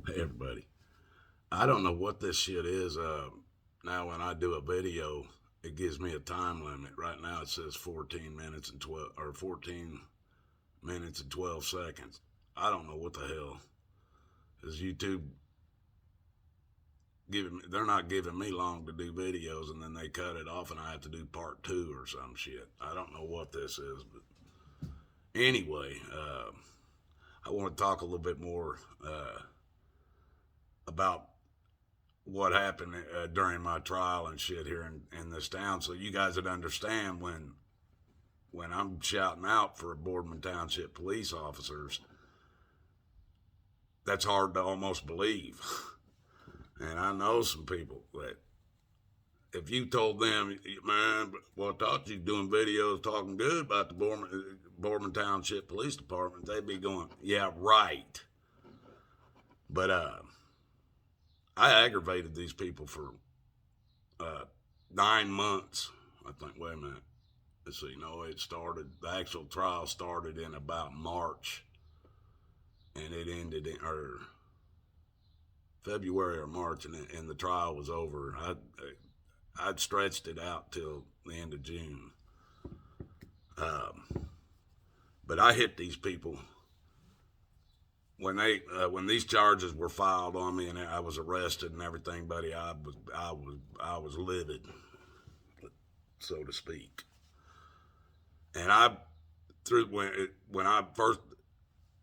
Hey everybody. I don't know what this shit is. Now when I do a video, it gives me a time limit. Right now it says 14 minutes and 12 or 14 minutes and 12 seconds. I don't know what the hell is YouTube giving me. They're not giving me long to do videos, and then they cut it off, and I have to do part two or some shit. I don't know what this is, but anyway, I want to talk a little bit more about what happened during my trial and shit here in this town, so you guys would understand when I'm shouting out for Boardman Township police officers. That's hard to almost believe, and I know some people that if you told them, man, well, I thought you doing videos talking good about the Boardman Township Police Department, they'd be going, yeah, right. But I aggravated these people for uh, 9 months. I think, wait a minute. Let's see, no, it started, the actual trial started in about March and it ended in, or February or March, and the trial was over. I'd stretched it out till the end of June. Um, but I hit these people when these charges were filed on me and I was arrested and everything, buddy. I was livid, so to speak. And I through when I first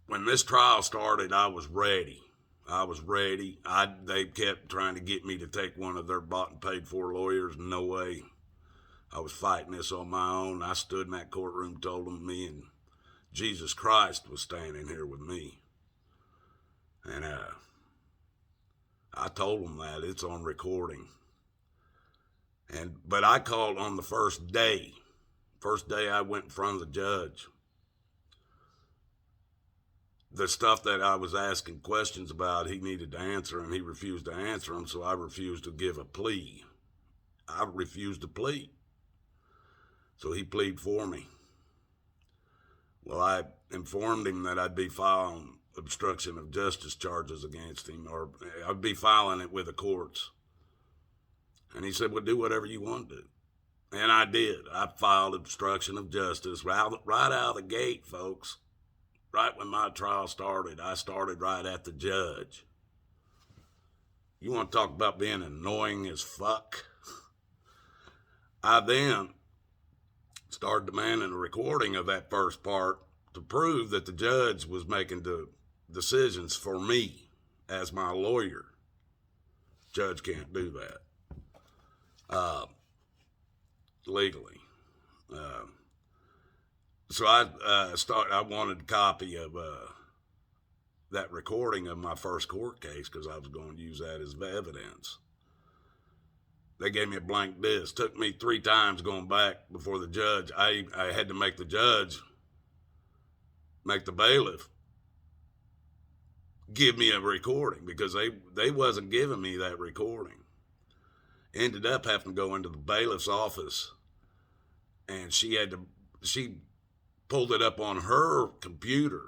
when this trial started, I was ready. I was ready. They kept trying to get me to take one of their bought and paid for lawyers. No way. I was fighting this on my own. I stood in that courtroom, told them me and Jesus Christ was standing here with me, and I told them that it's on recording. But I called on the first day. First day I went in front of the judge. The stuff that I was asking questions about, he needed to answer, and he refused to answer them, so I refused to give a plea. I refused to plead. So he pleaded for me. Well, I informed him that I'd be filing obstruction of justice charges against him, or I'd be filing it with the courts. And he said, well, do whatever you want to do. And I did. I filed obstruction of justice right out of the gate, folks. Right when my trial started, I started right at the judge. You want to talk about being annoying as fuck? I then started demanding a recording of that first part to prove that the judge was making the decisions for me as my lawyer. Judge can't do that legally. Uh, so I wanted a copy of that recording of my first court case because I was going to use that as evidence. They gave me a blank disc. Took me 3 times going back before the judge. I had to make the judge, make the bailiff, give me a recording because they wasn't giving me that recording. Ended up having to go into the bailiff's office, and she pulled it up on her computer,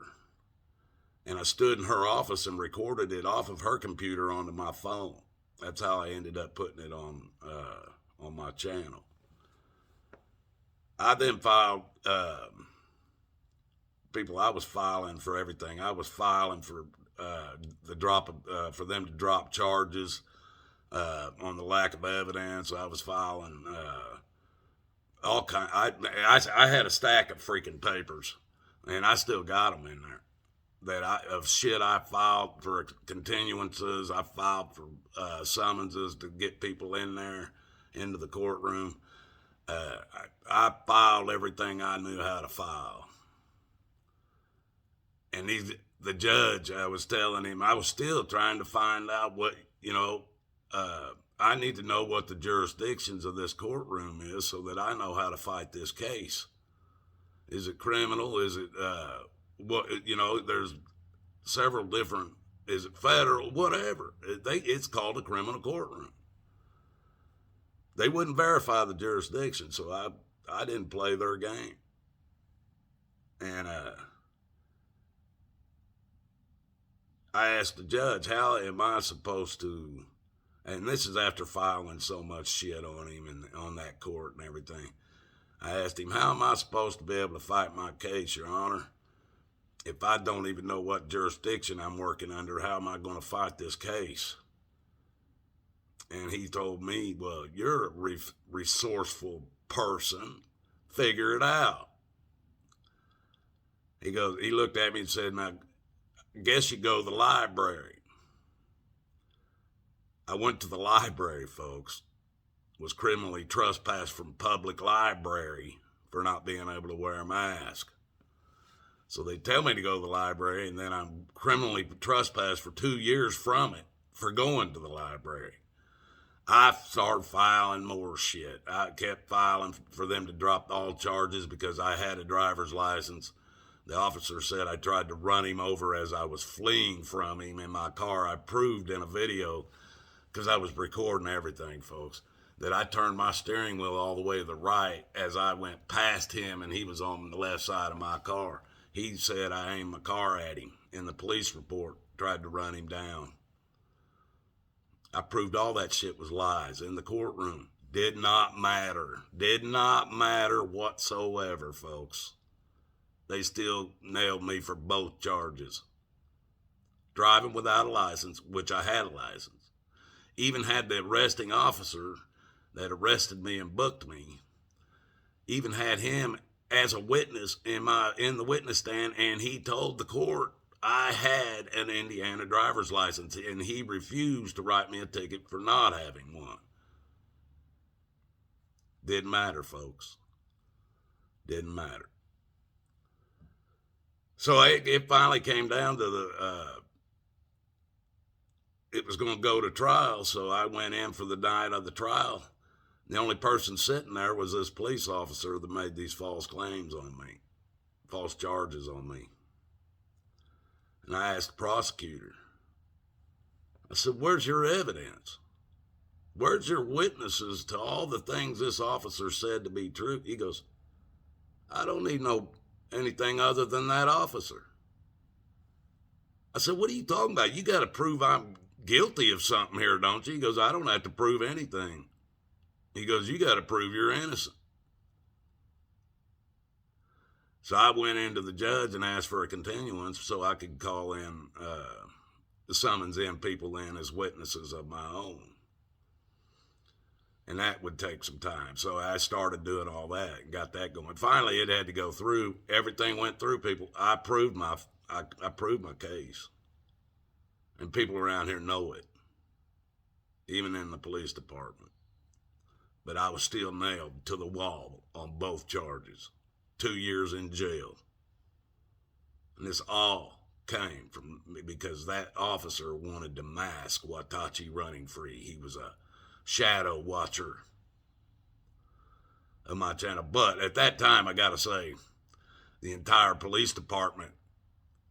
and I stood in her office and recorded it off of her computer onto my phone. That's how I ended up putting it on my channel. I then filed people. I was filing for everything. I was filing for the drop of, for them to drop charges on the lack of evidence. I was filing all kind. I had a stack of freaking papers, and I still got them in there. Of shit I filed for continuances. I filed for summonses to get people in there into the courtroom. I filed everything I knew how to file. And the judge, I was telling him, I was still trying to find out what, I need to know what the jurisdictions of this courtroom is so that I know how to fight this case. Is it criminal? Is it, there's several different, is it federal? Whatever. It's called a criminal courtroom. They wouldn't verify the jurisdiction, so I didn't play their game. And I asked the judge, how am I supposed to, and this is after filing so much shit on him and on that court and everything. I asked him, how am I supposed to be able to fight my case, Your Honor? If I don't even know what jurisdiction I'm working under, how am I going to fight this case? And he told me, well, you're a resourceful person. Figure it out. He looked at me and said, now, guess you go to the library. I went to the library, folks. Was criminally trespassed from public library for not being able to wear a mask. So they tell me to go to the library, and then I'm criminally trespassed for 2 years from it for going to the library. I started filing more shit. I kept filing for them to drop all charges because I had a driver's license. The officer said I tried to run him over as I was fleeing from him in my car. I proved in a video, because I was recording everything, folks, that I turned my steering wheel all the way to the right as I went past him and he was on the left side of my car. He said I aimed my car at him in the police report, tried to run him down. I proved all that shit was lies in the courtroom. Did not matter. Did not matter whatsoever, folks. They still nailed me for both charges. Driving without a license, which I had a license. Even had the arresting officer that arrested me and booked me, even had him as a witness in the witness stand, and he told the court I had an Indiana driver's license, and he refused to write me a ticket for not having one. Didn't matter, folks. Didn't matter. So it finally came down to it was going to go to trial, so I went in for the night of the trial. The only person sitting there was this police officer that made these false claims on me, false charges on me. And I asked the prosecutor, I said, where's your evidence? Where's your witnesses to all the things this officer said to be true? He goes, I don't need anything other than that officer. I said, what are you talking about? You got to prove I'm guilty of something here, don't you? He goes, I don't have to prove anything. He goes, you got to prove you're innocent. So I went into the judge and asked for a continuance so I could call in, summons in people in as witnesses of my own. And that would take some time. So I started doing all that and got that going. Finally, it had to go through. Everything went through, people. I proved my case. And people around here know it, even in the police department. But I was still nailed to the wall on both charges. 2 years in jail. And this all came from because that officer wanted to mask Watachi running free. He was a shadow watcher of my channel. But at that time, I got to say, the entire police department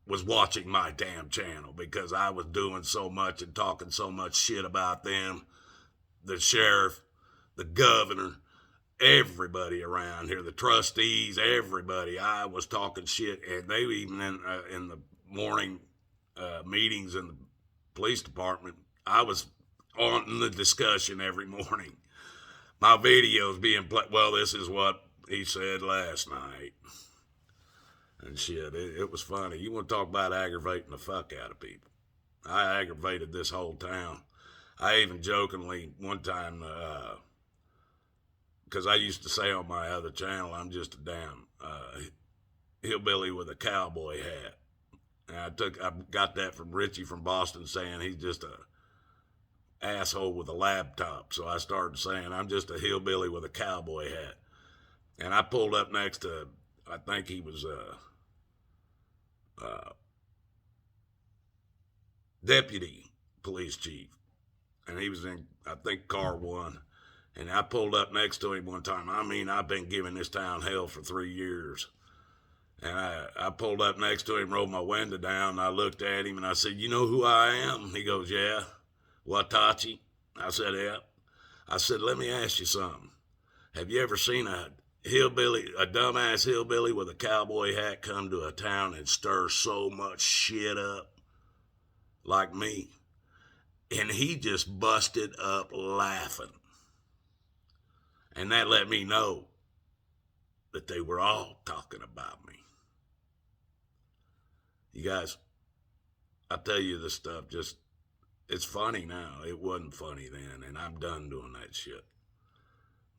was watching my damn channel because I was doing so much and talking so much shit about them. The sheriff, the governor, everybody around here, the trustees, everybody. I was talking shit, and they even in the morning meetings in the police department, I was on the discussion every morning. My videos being played. Well, this is what he said last night. And shit, it was funny. You want to talk about aggravating the fuck out of people. I aggravated this whole town. I even jokingly one time, because I used to say on my other channel, I'm just a damn hillbilly with a cowboy hat. And I got that from Richie from Boston saying he's just a asshole with a laptop. So I started saying I'm just a hillbilly with a cowboy hat. And I pulled up next to, I think he was deputy police chief. And he was in, I think, car 1. And I pulled up next to him one time. I mean, I've been giving this town hell for 3 years. And I pulled up next to him, rolled my window down, and I looked at him, and I said, you know who I am? He goes, yeah. Watachi? I said, yeah. I said, let me ask you something. Have you ever seen a dumbass hillbilly with a cowboy hat come to a town and stir so much shit up? like me. And he just busted up laughing. And that let me know that they were all talking about me. You guys, I tell you this stuff it's funny now. It wasn't funny then, and I'm done doing that shit.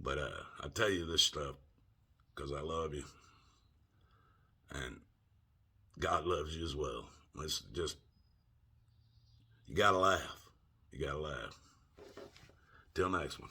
But I tell you this stuff because I love you. And God loves you as well. It's just, you gotta laugh. You gotta laugh. Till next one.